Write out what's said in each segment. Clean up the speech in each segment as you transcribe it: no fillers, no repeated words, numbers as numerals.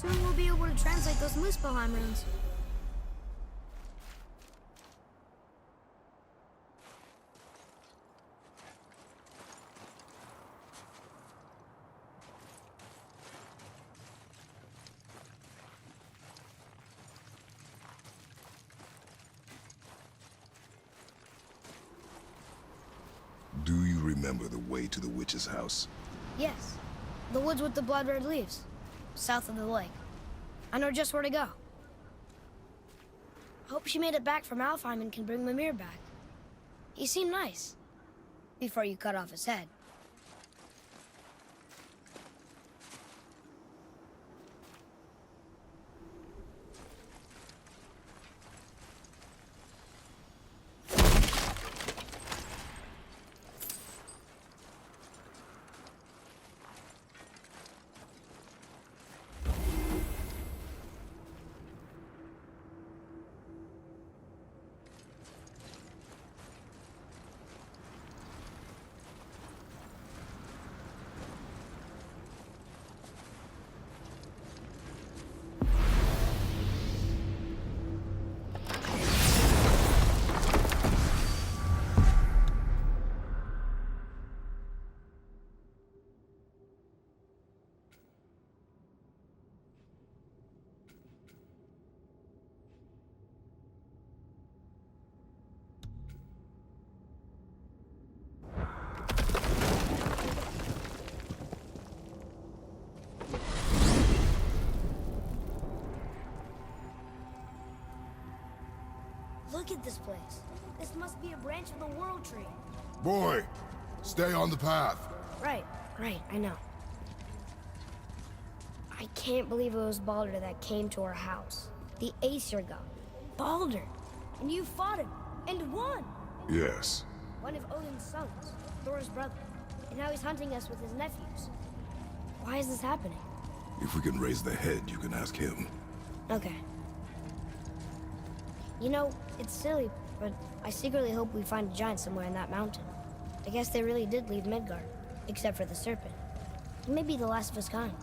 Soon we'll be able to translate those Muspelheim runes. Do you remember the way to the witch's house? Yes. The woods with the blood-red leaves. South of the lake. I know just where to go. Hope she made it back from Alfheim and can bring Mimir back. He seemed nice. Before you cut off his head. Look at this place. This must be a branch of the World Tree. Boy, stay on the path. Right, I know. I can't believe it was Baldur that came to our house. The Aesir god. Baldur! And you fought him, and won! Yes. One of Odin's sons, Thor's brother. And now he's hunting us with his nephews. Why is this happening? If we can raise the head, you can ask him. Okay. You know, it's silly, but I secretly hope we find a giant somewhere in that mountain. I guess they really did leave Midgard, except for the serpent. He may be the last of his kind.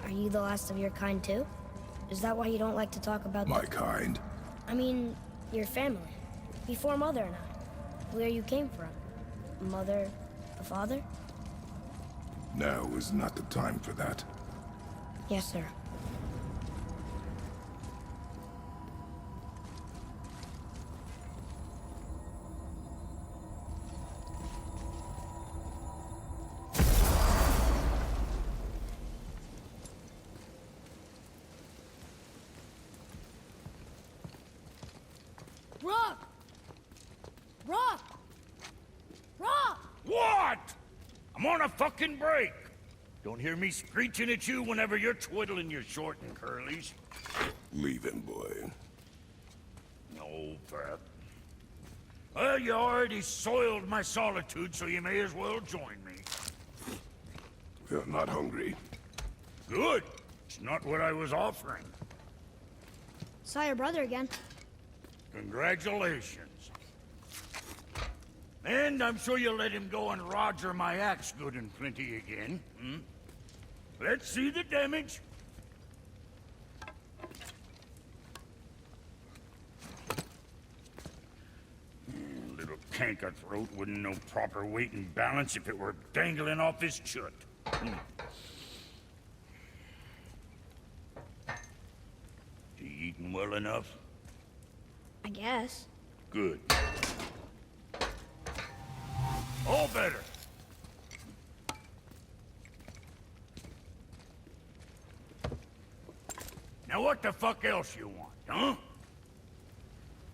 Are you the last of your kind too? Is that why you don't like to talk about My kind? I mean, your family. Before Mother and I. Where you came from. Mother, a father? Now is not the time for that. Yes, sir. Rock! Rock! Rock! What? I'm on a fucking break. Don't hear me screeching at you whenever you're twiddling your short and curlies. Leave him, boy. No, Pat. Well, you already soiled my solitude, so you may as well join me. We're not hungry. Good. It's not what I was offering. Saw your brother again. Congratulations. And I'm sure you'll let him go and roger my axe good and plenty again. Hmm? Let's see the damage. Little canker throat wouldn't know proper weight and balance if it were dangling off his chut. Hmm. You eating well enough? I guess. Good. All better. Now what the fuck else you want, huh?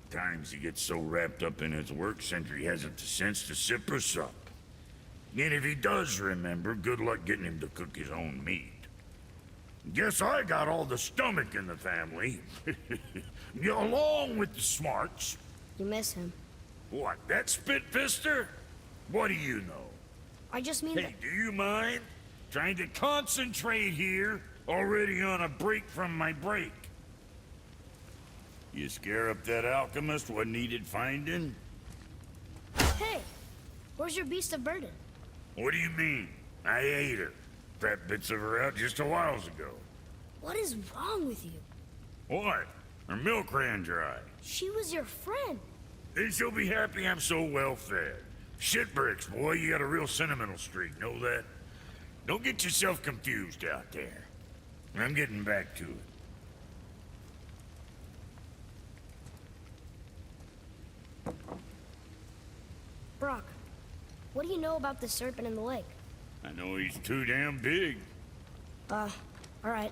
Times he gets so wrapped up in his work, Sentry hasn't the sense to sip or sup. And if he does remember, good luck getting him to cook his own meat. Guess I got all the stomach in the family. Along with the smarts. You miss him. What, that spit-fister? What do you know? I just mean Hey, that... do you mind? Trying to concentrate here, already on a break from my break. You scare up that alchemist what needed finding? Hey! Where's your beast of burden? What do you mean? I ate her. Fat bits of her out just a while ago. What is wrong with you? What? Her milk ran dry. She was your friend. Then she'll be happy I'm so well fed. Shit bricks, boy, you got a real sentimental streak, know that? Don't get yourself confused out there. I'm getting back to it. Brock, what do you know about the serpent in the lake? I know he's too damn big. All right.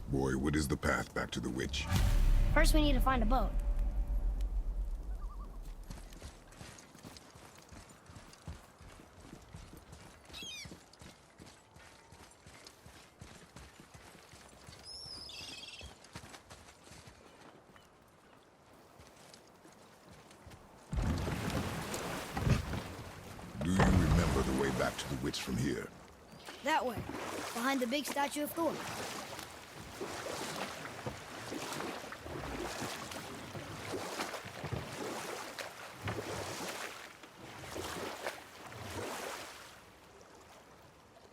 Boy, what is the path back to the witch? First, we need to find a boat. Do you remember the way back to the witch from here? That way, behind the big statue of Thor.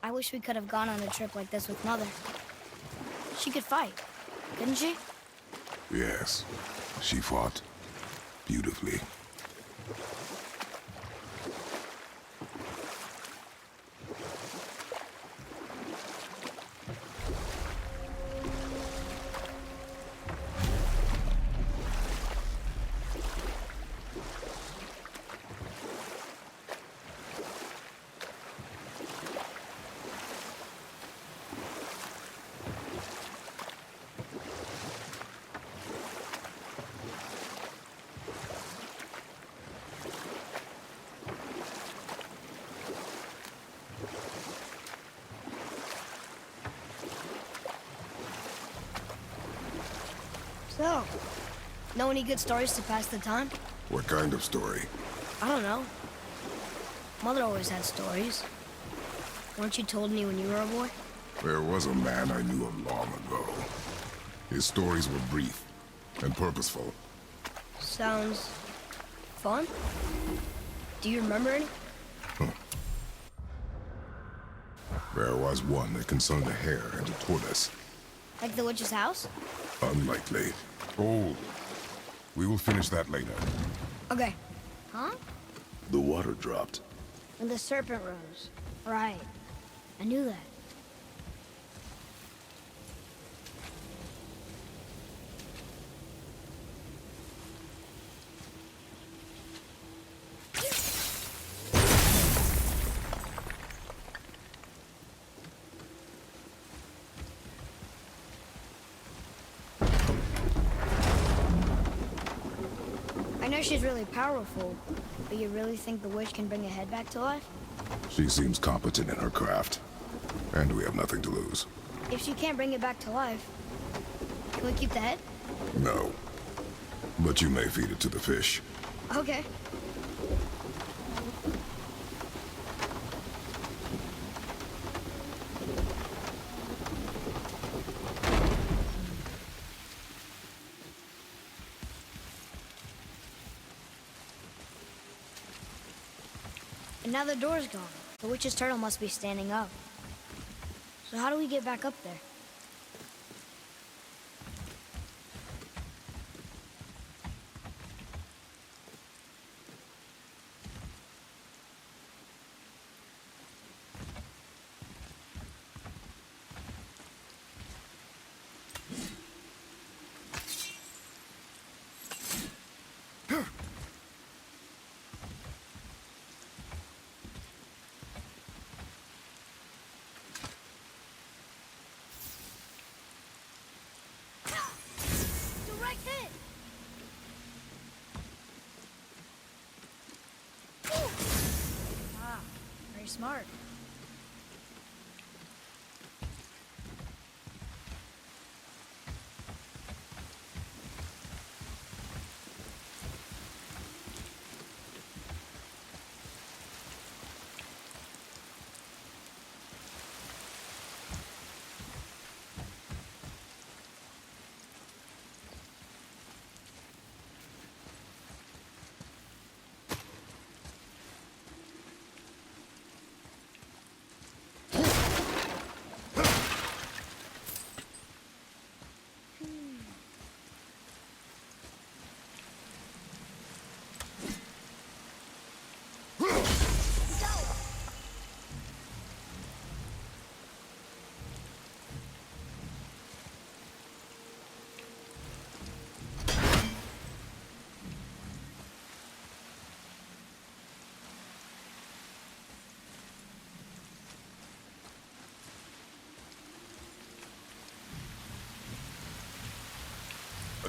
I wish we could have gone on a trip like this with Mother. She could fight, couldn't she? Yes, she fought beautifully. So, know any good stories to pass the time? What kind of story? I don't know. Mother always had stories. Weren't you told me when you were a boy? There was a man I knew of long ago. His stories were brief and purposeful. Sounds fun. Do you remember any? There was one that concerned a hare and a tortoise. Like the witch's house? Unlikely. Old. We will finish that later. Okay. Huh? The water dropped. And the serpent rose. Right. I knew that. I know she's really powerful, but you really think the witch can bring a head back to life? She seems competent in her craft. And we have nothing to lose. If she can't bring it back to life, can we keep the head? No. But you may feed it to the fish. Okay. And now the door's gone. The witch's turtle must be standing up. So how do we get back up there? Direct hit! Ah, very smart.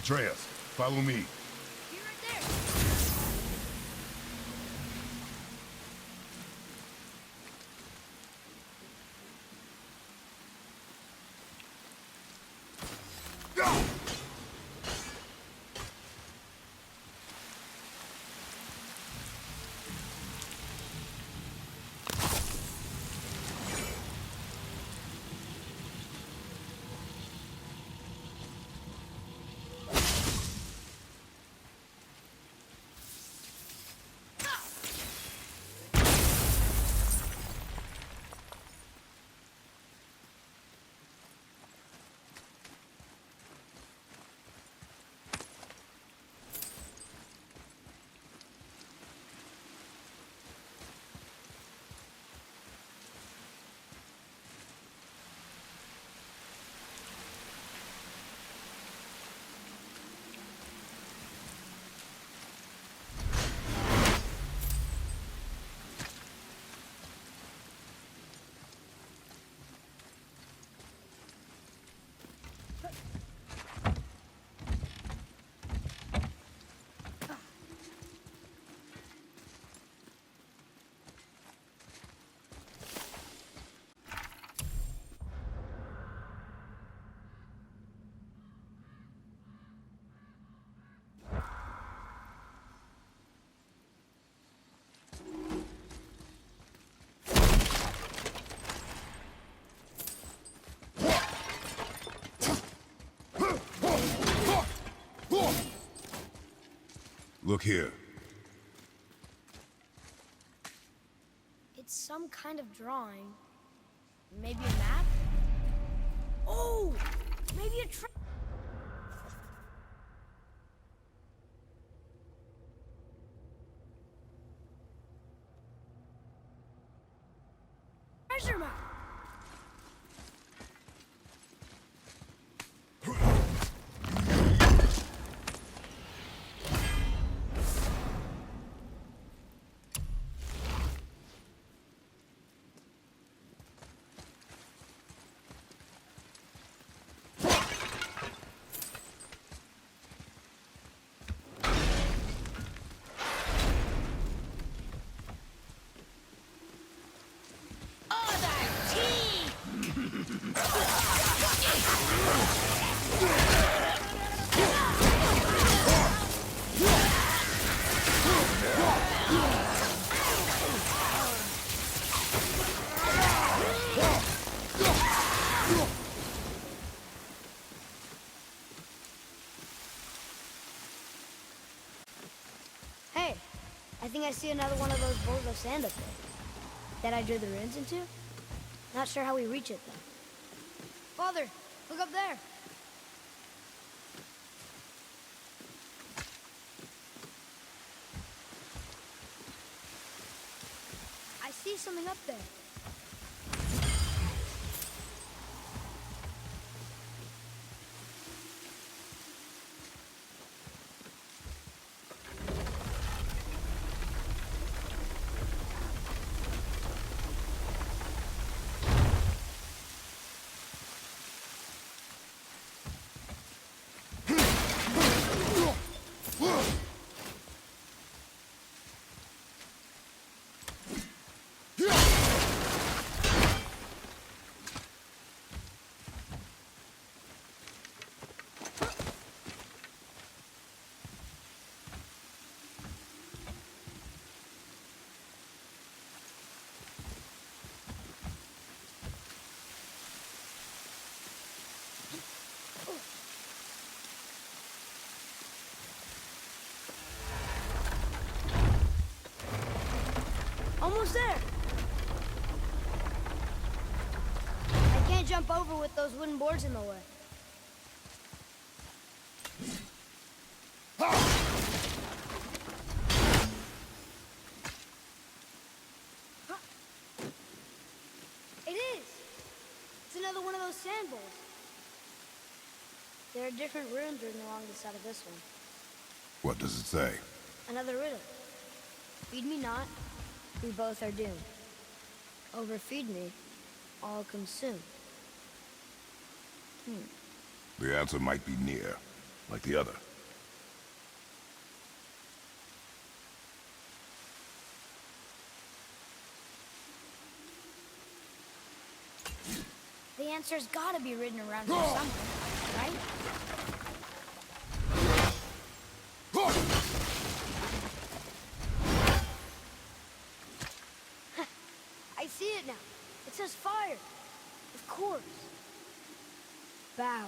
Atreus, follow me. Be right there. Look here. It's some kind of drawing. Maybe a map? Oh! Maybe a treasure map! Hey, I think I see another one of those bowls of sand up there. That I drew the runes into? Not sure how we reach it, though. Father, look up there. I see something up there. Almost there. I can't jump over with those wooden boards in the way. It is. It's another one of those sand bowls. There are different runes written along the side of this one. What does it say? Another riddle. Feed me not, we both are doomed. Overfeed me, all consume. The answer might be near. like the other. The answer's gotta be written around here somewhere, right? I see it now. It says fire. Of course. Bow.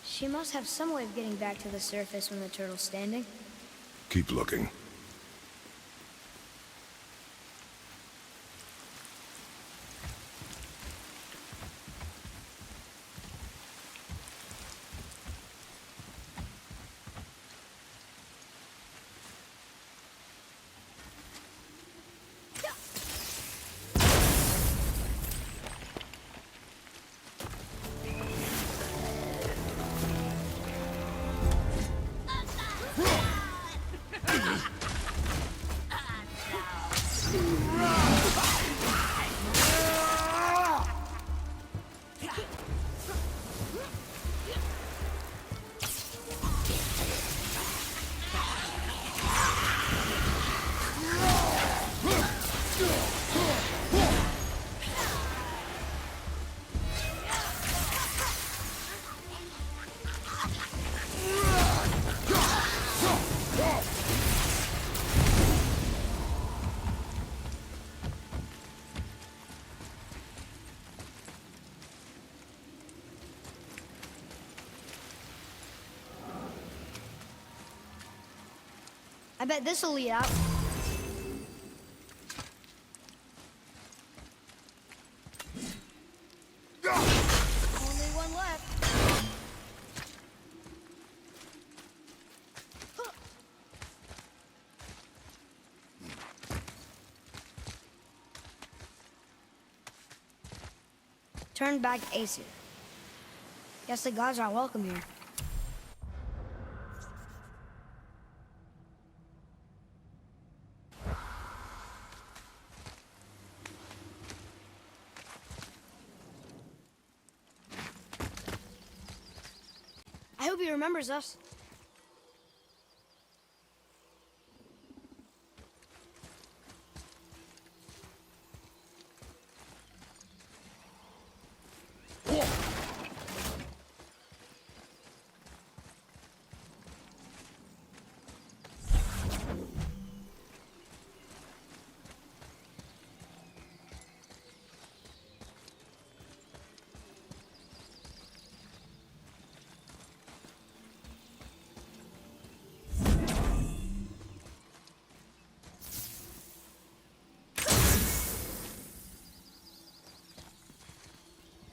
She must have some way of getting back to the surface when the turtle's standing. Keep looking. I bet this'll lead out. Only one left. Turn back Aesir. Guess the gods aren't welcome here. I hope he remembers us.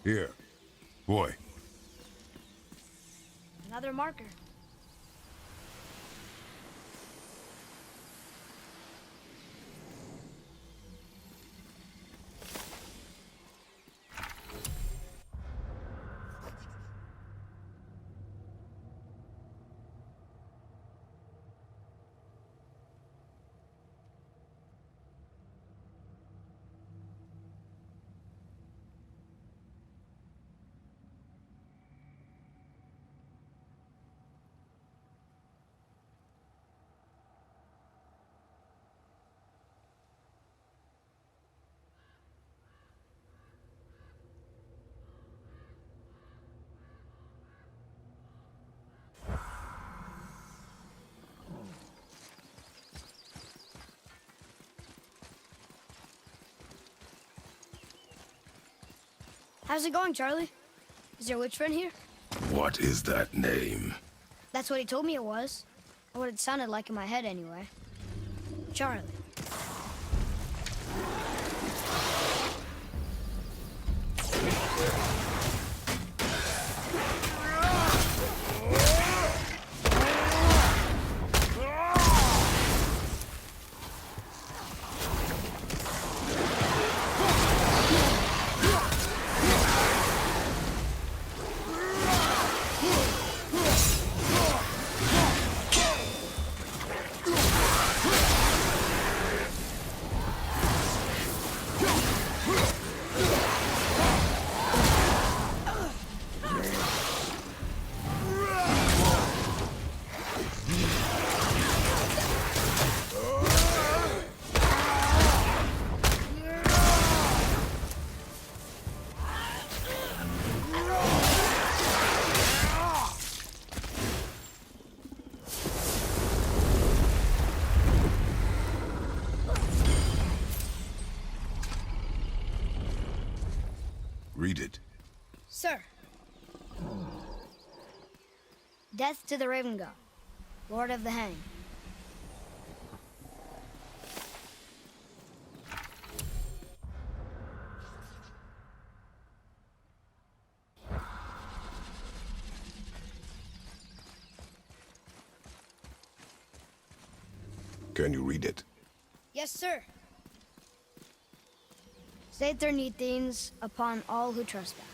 Here. Boy. Another marker. How's it going, Charlie? Is your witch friend here? What is that name? That's what he told me it was. Or what it sounded like in my head, anyway. Charlie. Read it. Sir. Death to the Raven God, Lord of the Hang. Can you read it? Yes, sir. Save their neat things upon all who trespass.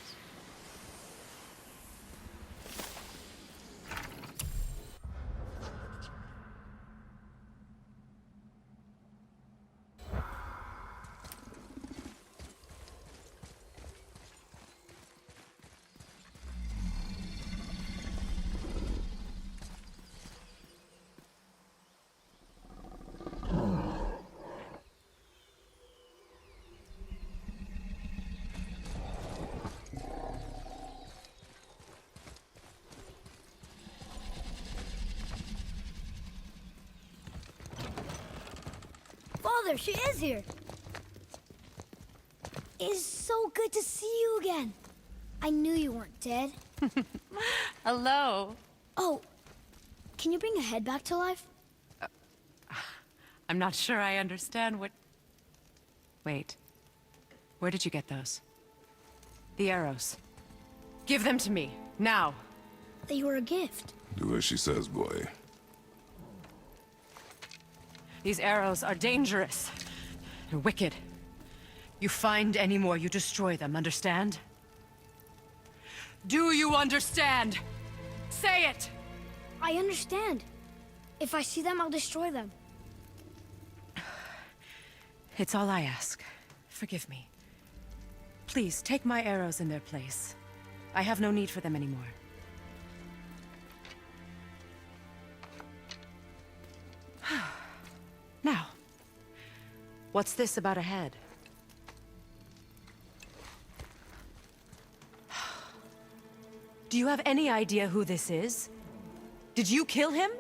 Father, she is here. It is so good to see you again. I knew you weren't dead. Hello. Oh, can you bring a head back to life? I'm not sure I understand what... Wait. Where did you get those? The arrows. Give them to me, now. They were a gift. Do as she says, boy. These arrows are dangerous. They're wicked. You find any more, you destroy them, understand? Do you understand? Say it! I understand. If I see them, I'll destroy them. It's all I ask. Forgive me. Please, take my arrows in their place. I have no need for them anymore. Now, what's this about a head? Do you have any idea who this is? Did you kill him?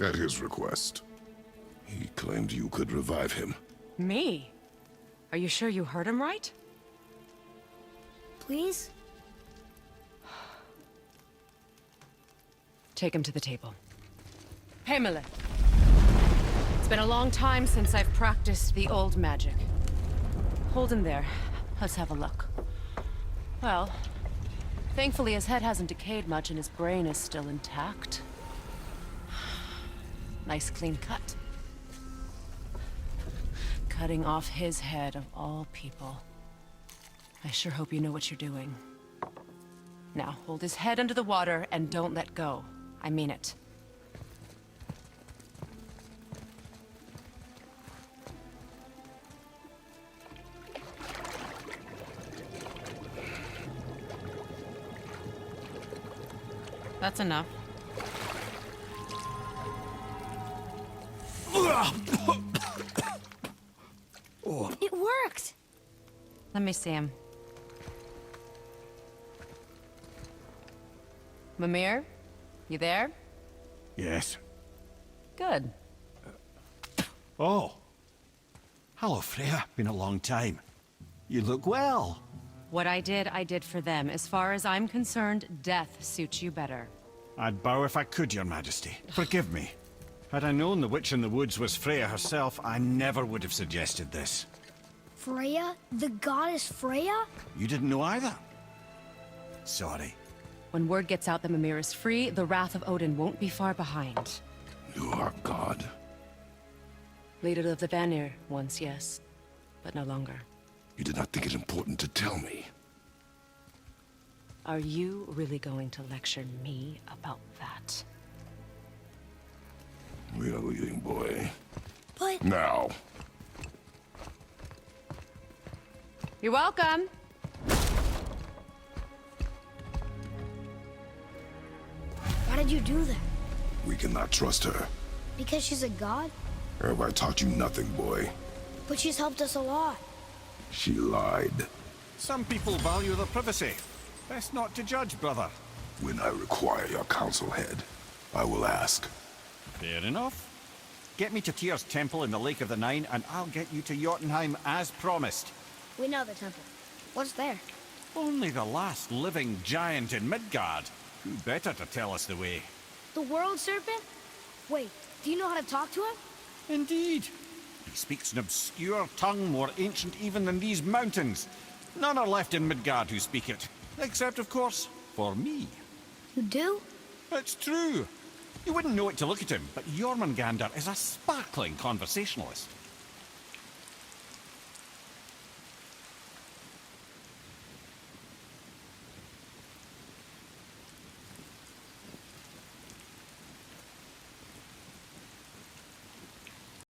At his request. He claimed you could revive him. Me? Are you sure you heard him right? Please? Take him to the table. Pamela. It's been a long time since I've practiced the old magic. Hold him there. Let's have a look. Well, thankfully his head hasn't decayed much and his brain is still intact. Nice clean cut. Cutting off his head of all people. I sure hope you know what you're doing. Now, hold his head under the water and don't let go. I mean it. That's enough. It worked! Let me see him. Mimir? You there? Yes. Good. Oh. Hello, Freya. Been a long time. You look well. What I did for them. As far as I'm concerned, death suits you better. I'd bow if I could, Your Majesty. Forgive me. Had I known the witch in the woods was Freya herself, I never would have suggested this. Freya? The goddess Freya? You didn't know either? Sorry. When word gets out that Mimir is free, the wrath of Odin won't be far behind. You are God. Leader of the Vanir, once yes, but no longer. You did not think it important to tell me. Are you really going to lecture me about that? We are leaving, boy. But... Now. You're welcome. Why did you do that? We cannot trust her. Because she's a god? Have I taught you nothing, boy? But she's helped us a lot. She lied. Some people value their privacy. Best not to judge, brother. When I require your council head, I will ask. Fair enough. Get me to Tyr's temple in the Lake of the Nine, and I'll get you to Jotunheim as promised. We know the temple. What's there? Only the last living giant in Midgard. Who better to tell us the way? The world serpent? Wait, do you know how to talk to him? Indeed. He speaks an obscure tongue more ancient even than these mountains. None are left in Midgard who speak it. Except, of course, for me. You do? It's true. You wouldn't know it to look at him, but Jormungandr is a sparkling conversationalist.